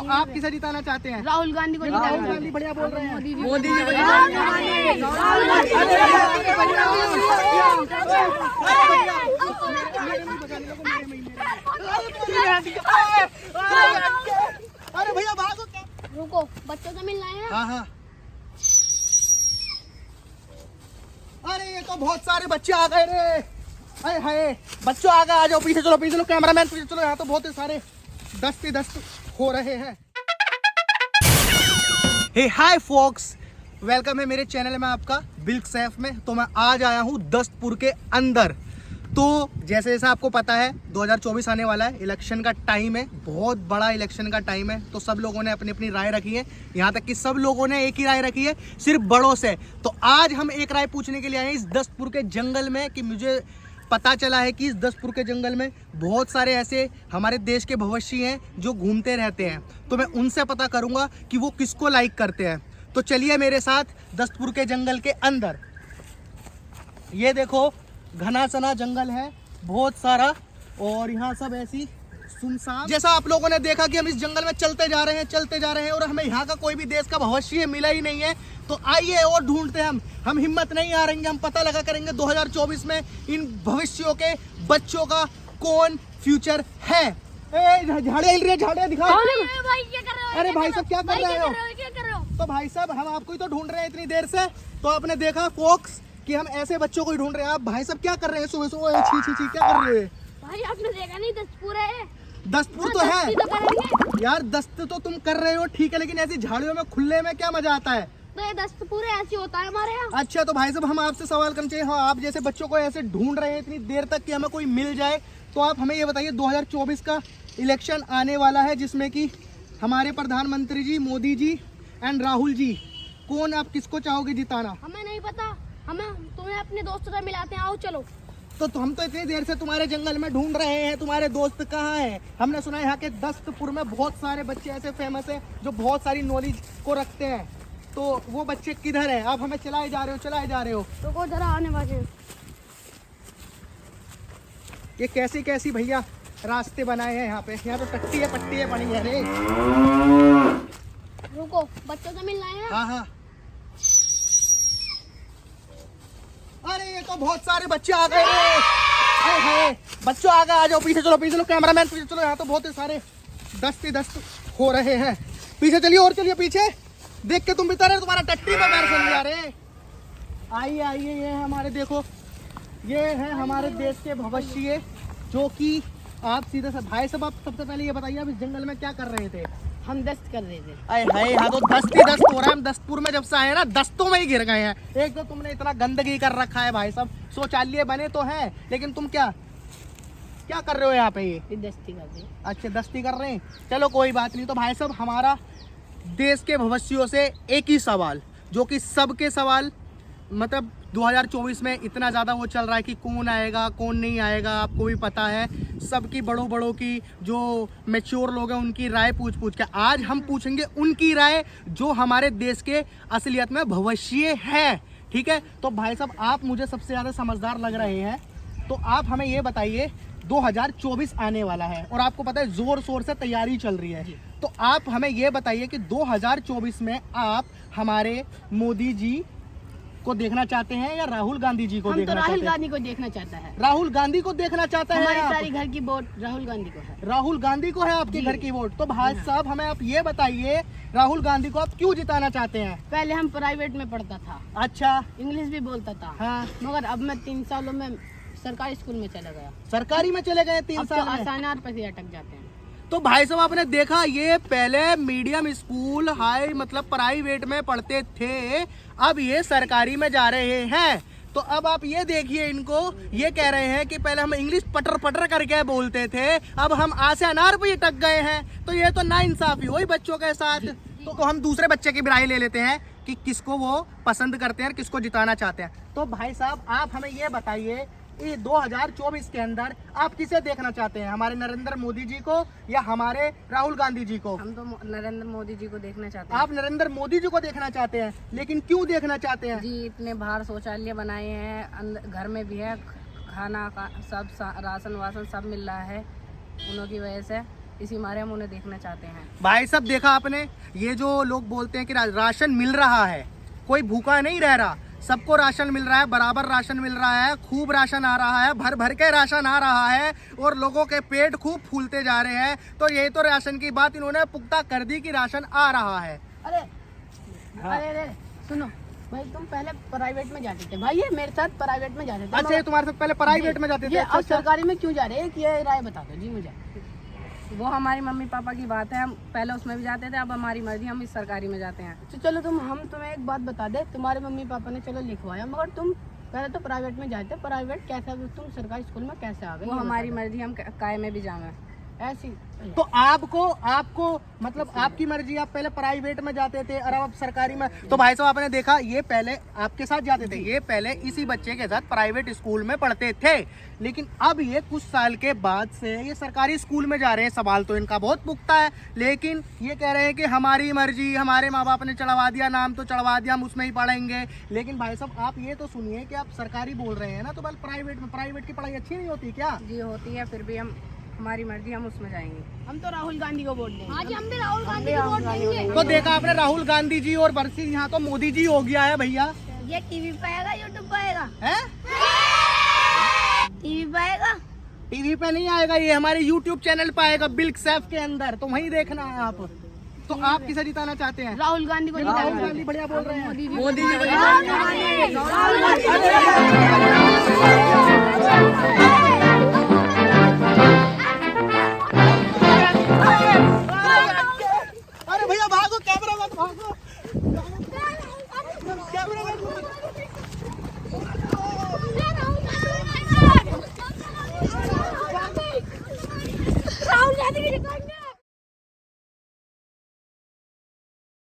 आप किसे जिताना चाहते हैं? राहुल गांधी को। राहुल गांधी बढ़िया बोल रहे हैं। मोदी जी को। अरे भैया भागो, रुको, बच्चों से मिलना है। हाँ हाँ। अरे ये तो बहुत सारे बच्चे आ गए रे। हाय हाय, बच्चों आ गए, आ जाओ पीछे चलो, पीछे चलो, कैमरामैन पीछे चलो, यहाँ तो बहुत सारे दस्त ही दस्त हो रहे हैं। हे हाय फोक्स, वेलकम है मेरे चैनल में आपका बिल्क सैफ में। तो मैं आज आया हूँ दस्तपुर के अंदर। तो जैसे जैसा आपको पता है 2024 आने वाला है, इलेक्शन का टाइम है, बहुत बड़ा इलेक्शन का टाइम है। तो सब लोगों ने अपनी अपनी राय रखी है, यहाँ तक कि सब लोगों ने एक ही राय रखी है, सिर्फ बड़ों से। तो आज हम एक राय पूछने के लिए आए हैं इस दस्तपुर के जंगल में, कि मुझे पता चला है कि इस दस्तपुर के जंगल में बहुत सारे ऐसे हमारे देश के भविष्य हैं जो घूमते रहते हैं। तो मैं उनसे पता करूँगा कि वो किसको लाइक करते हैं। तो चलिए मेरे साथ दस्तपुर के जंगल के अंदर। ये देखो घना सना जंगल है बहुत सारा, और यहाँ सब ऐसी सुनसान। जैसा आप लोगों ने देखा कि हम इस जंगल में चलते जा रहे हैं और हमें यहाँ का कोई भी देश का भविष्य मिला ही नहीं है। तो आइए और ढूंढते हैं हम हिम्मत नहीं हारेंगे, हम पता लगा करेंगे 2024 में इन भविष्यों के बच्चों का कौन फ्यूचर है। झाड़ियाँ हिल रही है, झाड़ियाँ दिखाओ। अरे भाई साहब क्या कर रहे हो? तो भाई साहब हम आपको ही तो ढूंढ रहे हैं इतनी देर से। तो आपने देखा फोक्स कि हम ऐसे बच्चों को ही ढूंढ रहे हैं। आप भाई साहब क्या कर रहे हैं सुबह सुबह? छी छी छी, क्या कर रहे हैं भाई? आपने देखा नहीं, दस्तपुर है। दस्तपुर तो है यार, दस्त तो तुम कर रहे हो ठीक है, लेकिन ऐसी झाड़ियों में खुले में क्या मजा आता है? तो ये दस्तपुर ऐसे होता है हमारे यहाँ। अच्छा तो भाई साहब हम आपसे सवाल करना चाहिए, हाँ आप जैसे बच्चों को ऐसे ढूंढ रहे हैं इतनी देर तक कि हमें कोई मिल जाए, तो आप हमें ये बताइए 2024 का इलेक्शन आने वाला है, जिसमें कि हमारे प्रधानमंत्री जी मोदी जी एंड राहुल जी, कौन आप किसको चाहोगे जिताना? हमें नहीं पता, हमें तुम्हें अपने दोस्तों से मिलाते हैं, आओ चलो। तो हम तो इतनी देर से तुम्हारे जंगल में ढूंढ रहे हैं, तुम्हारे दोस्त कहाँ हैं? हमने सुना है यहाँ के दस्तपुर में बहुत सारे बच्चे ऐसे फेमस हैं जो बहुत सारी नॉलेज को रखते हैं। तो वो बच्चे किधर है? आप हमें चलाए जा रहे हो। तो को जरा आने वाले। ये कैसी कैसी भैया रास्ते बनाए हैं यहाँ पे? यहाँ तो टट्टी है पट्टी है बनी है रे। रुको, बच्चों से मिलना है। हाँ हाँ। अरे ये तो बहुत सारे बच्चे आ गए रे। हाय हाय, बच्चों आ गए, आ जाओ पीछे चलो, कैमरामैन पीछे चलो, यहाँ तो बहुत सारे दस्त ही दस्त हो रहे हैं। पीछे चलिए और चलिए पीछे, देख के तुम भी तरह तुम्हारा टट्टी में पैर समझ जा रहे। आइए आइए, ये है हमारे, देखो ये है हमारे देश के भविष्य, जो कि आप सीधे से भाई साहब, आप सबसे पहले ये बताइए आप इस जंगल में क्या कर रहे थे? हम दस्त कर रहे थे। अरे हाय, यहाँ तो दस्त ही दस्त हो रहा है। हम दस्तपुर में जब से आए ना, दस्तों में ही गिर गए हैं। एक तो तुमने इतना गंदगी कर रखा है भाई साहब, शौचालय बने तो है, लेकिन तुम क्या कर रहे हो यहाँ पे? ये दस्ती कर रहे हैं। अच्छा दस्ती कर रहे हैं, चलो कोई बात नहीं। तो भाई साहब हमारा देश के भविष्यों से एक ही सवाल, जो कि सबके सवाल, मतलब 2024 में इतना ज़्यादा वो चल रहा है कि कौन आएगा कौन नहीं आएगा, आपको भी पता है। सबकी बड़ों की जो मैच्योर लोग हैं उनकी राय पूछ के आज हम पूछेंगे उनकी राय, जो हमारे देश के असलियत में भविष्य है। ठीक है, तो भाई साहब आप मुझे सबसे ज़्यादा समझदार लग रहे हैं, तो आप हमें ये बताइए 2024 आने वाला है और आपको पता है जोर शोर से तैयारी चल रही है। तो आप हमें ये बताइए कि 2024 में आप हमारे मोदी जी को देखना चाहते हैं या राहुल गांधी जी को देखना चाहते हैं? राहुल गांधी को देखना चाहता है। राहुल गांधी को देखना चाहता है। हमारी सारी घर की वोट राहुल गांधी को है। राहुल गांधी को है आपके घर की वोट? तो भाई साहब हमें आप ये बताइए राहुल गांधी को आप क्यों जिताना चाहते हैं? पहले हम प्राइवेट में पढ़ता था। अच्छा, इंग्लिश भी बोलता था। हाँ। मगर अब मैं 3 सालों में सरकारी स्कूल में चला गया। सरकारी में चले गए 3 साल में? आसानार पे से अटक जाते हैं। तो भाई साहब आपने देखा, ये पहले मीडियम स्कूल हाई मतलब प्राइवेट में पढ़ते थे, अब ये सरकारी में जा रहे हैं। तो अब आप ये देखिए, इनको ये कह रहे हैं कि पहले हम इंग्लिश पटर पटर करके बोलते थे, अब हम आ से अनार पे अटक गए हैं। तो ये तो नाइंसाफी हुई बच्चों के साथ। तो हम दूसरे बच्चे की भी राय ले लेते हैं कि किसको वो पसंद करते हैं और किसको जिताना चाहते हैं। तो भाई साहब आप हमें ये बताइए, ये 2024 के अंदर आप किसे देखना चाहते हैं? हमारे नरेंद्र मोदी जी को या हमारे राहुल गांधी जी को? हम तो नरेंद्र मोदी जी को देखना चाहते हैं। आप नरेंद्र मोदी जी को देखना चाहते हैं, लेकिन क्यों देखना चाहते हैं? जी इतने बाहर शौचालय बनाए हैं, घर में भी है, खाना का सब राशन वासन सब मिल रहा है, उन्हों की वजह से। इसी मारे हम उन्हें देखना चाहते हैं। भाई साहब देखा आपने, ये जो लोग बोलते हैं कि राशन मिल रहा है, कोई भूखा नहीं रह रहा, सबको राशन मिल रहा है, बराबर राशन मिल रहा है, खूब राशन आ रहा है, भर भर के राशन आ रहा है और लोगों के पेट खूब फूलते जा रहे हैं। तो यही तो राशन की बात इन्होंने पुख्ता कर दी कि राशन आ रहा है। अरे अरे अरे सुनो भाई, तुम पहले प्राइवेट में जाते थे भाई, ये मेरे साथ प्राइवेट में जाते थे। अच्छा, ये तुम्हारे साथ पहले प्राइवेट में जाते थे? ये अच्छा, अब सरकारी में क्यों जा रहे हैं, ये राय बता दो जी मुझे। वो हमारी मम्मी पापा की बात है, हम पहले उसमें भी जाते थे, अब हमारी मर्जी, हम इस सरकारी में जाते हैं। तो चलो हम तुम्हें एक बात बता दे, तुम्हारे मम्मी पापा ने चलो लिखवाया, मगर तुम पहले तो प्राइवेट में जाते, प्राइवेट कैसे, तुम सरकारी स्कूल में कैसे आ गए? वो हमारी मर्जी, हम काय में भी जावे ऐसी। तो आपको मतलब आपकी मर्जी, आप पहले प्राइवेट में जाते थे और अब आप सरकारी में। तो भाई साहब आपने देखा, ये पहले आपके साथ जाते थे, ये पहले इसी बच्चे के साथ प्राइवेट स्कूल में पढ़ते थे, लेकिन अब ये कुछ साल के बाद से ये सरकारी स्कूल में जा रहे हैं। सवाल तो इनका बहुत पुख्ता है, लेकिन ये कह रहे हैं कि हमारी मर्जी, हमारे माँ बाप ने चढ़वा दिया, नाम तो चढ़वा दिया, हम उसमें ही पढ़ेंगे। लेकिन भाई साहब आप ये तो सुनिए कि आप सरकारी बोल रहे हैं ना, तो बल प्राइवेट की पढ़ाई अच्छी नहीं होती क्या? जी होती है, फिर भी हम हमारी मर्जी, हम उसमें जाएंगे। हम तो राहुल गांधी को वोट देंगे। हाँ जी, हम भी राहुल गांधी को वोट देंगे। तो देखा आपने, राहुल गांधी जी और बरसी, यहाँ तो मोदी जी हो गया है भैया। ये टीवी पे आएगा, यूट्यूब पे आएगा? है टीवी पे आएगा? टीवी पे नहीं आएगा, ये हमारे यूट्यूब चैनल पे आएगा, बिल्क सैफ के अंदर, तो वहीं देखना है आप। तो आप किसे जिताना चाहते हैं? राहुल गांधी को। राहुल गांधी बढ़िया बोल रहे हैं। मोदी जी अरे भैया भागो, कैमरा मत भागो।